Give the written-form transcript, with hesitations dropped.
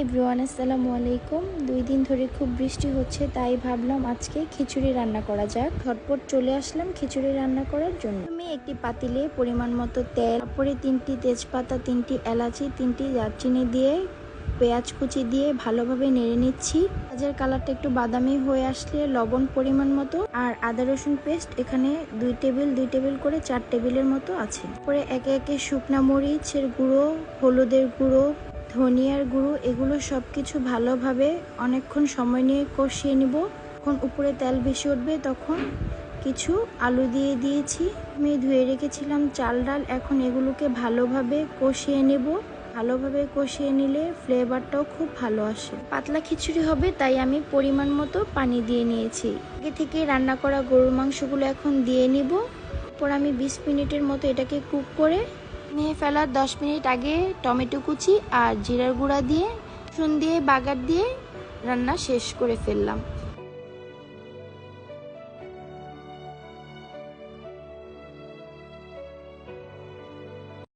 Everyone, আসসালামু আলাইকুম। 2 দিন ধরে খুব বৃষ্টি হচ্ছে, তাই ভাবলাম আজকে খিচুড়ি রান্না করা যাক। ঝটপট চলে আসলাম খিচুড়ি রান্না করার জন্য। আমি একটি পাতিলে পরিমাণ মতো তেল, তারপরে 3টি তেজপাতা, 3টি এলাচি, 3টি দারচিনি দিয়ে পেঁয়াজ কুচি দিয়ে ভালোভাবে নেড়ে নিচ্ছি। পেঁয়াজের কালারটা একটু বাদামি হয়ে আসলে লবণ পরিমাণ মতো আর আদা রসুন পেস্ট এখানে 2 টেবিল করে 4 টেবিলের মতো আছে। পরে একে একে শুকনা মরিচের গুঁড়ো, হলুদের গুঁড়ো, ধনিয়ার গুঁড়ো এগুলো সব কিছু ভালোভাবে অনেকক্ষণ সময় নিয়ে কষিয়ে নিব। যখন উপরে তেল ভেসে উঠবে তখন কিছু আলু দিয়ে দিয়েছি। আমি ধুয়ে রেখেছিলাম চাল ডাল, এখন এগুলোকে ভালোভাবে কষিয়ে নেব। ভালোভাবে কষিয়ে নিলে ফ্লেভারটাও খুব ভালো আসে। পাতলা খিচুড়ি হবে তাই আমি পরিমাণ মতো পানি দিয়ে নিয়েছি। আগে থেকে রান্না করা গরুর মাংসগুলো এখন দিয়ে নিব। এরপর আমি 20 মিনিটের মতো এটাকে কুক করে নিয়ে ফেলার 10 মিনিট আগে টমেটো কুচি আর জিরার গুঁড়া দিয়ে রসুন দিয়ে বাগার দিয়ে রান্না শেষ করে ফেললাম।